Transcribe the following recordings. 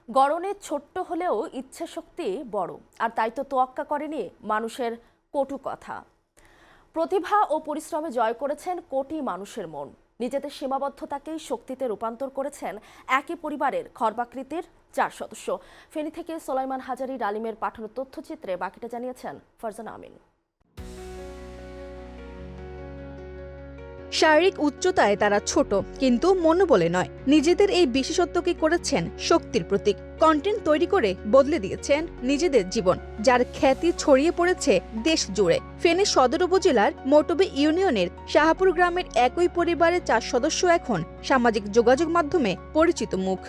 গড়নে ছোট্ট হলেও ইচ্ছে শক্তি বড়, আর তাই তো তোয়াক্কা করেনি মানুষের কটু কথা। প্রতিভা ও পরিশ্রমে জয় করেছেন কোটি মানুষের মন। নিজেদের সীমাবদ্ধতাকেই শক্তিতে রূপান্তর করেছেন একই পরিবারের খর্বাকৃতির 4 সদস্য। ফেনী থেকে সোলাইমান হাজারী ডালিমের পাঠানো তথ্যচিত্রে বাকিটা জানিয়েছেন ফারজানা আমিন। শারীরিক উচ্চতায় তারা ছোট, কিন্তু মনোবলে নয়। নিজেদের এই বিশেষত্বকে করেছেন শক্তির প্রতীক। কন্টেন্ট তৈরি করে বদলে দিয়েছেন নিজেদের জীবন, যার খ্যাতি ছড়িয়ে পড়েছে দেশ জুড়ে। ফেনী সদর উপজেলার মোটবি ইউনিয়নের শাহপুর গ্রামের একই পরিবারের 4 সদস্য এখন সামাজিক যোগাযোগ মাধ্যমে পরিচিত মুখ।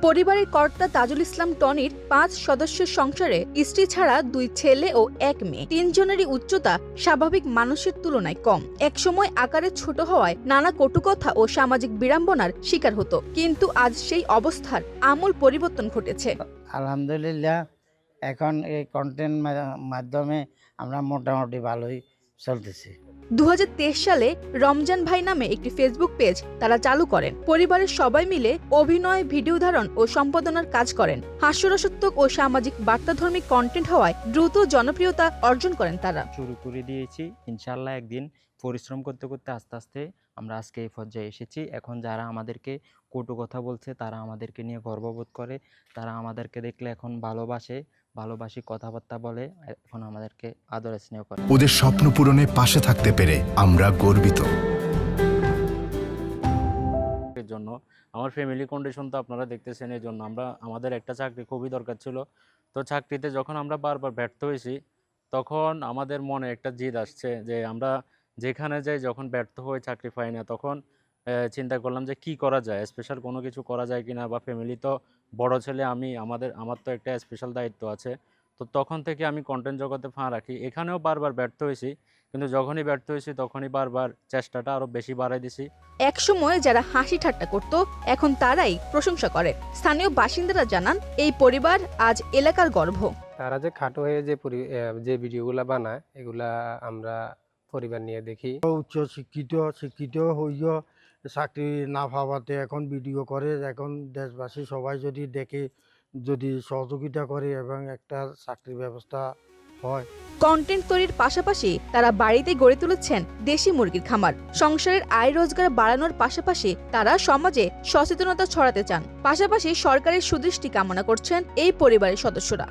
পরিবারের কর্তা তাজুল ইসলাম টনির 5 সদস্যের সংসারে স্ত্রী ছাড়া 2 ছেলে ও 1 মেয়ে। 3 জনেরই উচ্চতা স্বাভাবিক মানুষের তুলনায় কম। একসময় আকারে ছোট হওয়ায় নানা কটুকথা ও সামাজিক বিড়ম্বনার শিকার হতো, কিন্তু আজ সেই অবস্থার আমূল পরিবর্তন ঘটেছে। আলহামদুলিল্লাহ, এখন এই কন্টেন্ট মাধ্যমে আমরা মোটামুটি ভালোই চলতেছি। 2023 সালে রমজান ভাই নামে একটি ফেসবুক পেজ তারা চালু করেন। পরিবারের সবাই মিলে অভিনয়, ভিডিও ধারণ ও সম্পাদনার কাজ করেন। হাস্যরসাত্মক ও সামাজিক বার্তাধর্মী কন্টেন্ট হওয়ায় দ্রুত জনপ্রিয়তা অর্জন করেন তারা। শুরু করে দিয়েছি, ইনশাআল্লাহ একদিন পরিশ্রম করতে করতে আস্তে আস্তে আমরা আজকে এই পর্যায়ে এসেছি। এখন যারা আমাদেরকে কটু কথা বলছে তারা আমাদেরকে নিয়ে গর্ববোধ করে, তারা আমাদেরকে দেখলে এখন ভালোবাসি কথাবার্তা বলে, এখন আমাদেরকে আদর স্নেহ করে। ওদের স্বপ্ন পূরণে পাশে থাকতে পেরে আমরা গর্বিত। এর জন্য আমার ফ্যামিলি কন্ডিশন তো আপনারা দেখতেছেন, এই জন্য আমাদের একটা চাকরি খুবই দরকার ছিল। তো চাকরিতে যখন আমরা বারবার ব্যর্থ হয়েছি, তখন আমাদের মনে একটা জিদ আসছে যে আমরা যেখানে যাই, যখন ব্যর্থ হয়ে চাকরি পাই না, তখন চিন্তা করলাম যে কি করা যায়, স্পেশাল কোনো কিছু করা যায় কিনা, বা ফ্যামিলি তো বড় ছেলে আমি, আমার তো একটা স্পেশাল দায়িত্ব আছে। তো তখন থেকে আমি কন্টেন্ট জগতে পা রাখি। এখানেও বারবার ব্যর্থ হয়েছি, কিন্তু যখনই ব্যর্থ হয়েছি তখনই বারবার চেষ্টাটা আরো বেশি বাড়াই দিছি। একসময় যারা হাসি ঠাট্টা করত, এখন তারাই প্রশংসা করে। স্থানীয় বাসিন্দারা জানান, এই পরিবার আজ এলাকার গর্ব। তারা যে খাটো হয়ে যে ভিডিওগুলা বানায়, এগুলা আমরা পরিবার নিয়ে দেখি। উচ্চ শিক্ষিত হইয়া চাকরি না পাওয়াতে এখন ভিডিও করে। এখন দেশবাসী সবাই যদি দেখে, যদি সহযোগিতা করে এবং একটা চাকরির ব্যবস্থা হয়। কন্টেন্ট তৈরির পাশাপাশি তারা বাড়িতে গড়ে তুলেছেন দেশি মুরগির খামার। সংসারের আয় রোজগার বাড়ানোর পাশাপাশি তারা সমাজে সচেতনতা ছড়াতে চান। পাশাপাশি সরকারের সুদৃষ্টি কামনা করছেন এই পরিবারের সদস্যরা।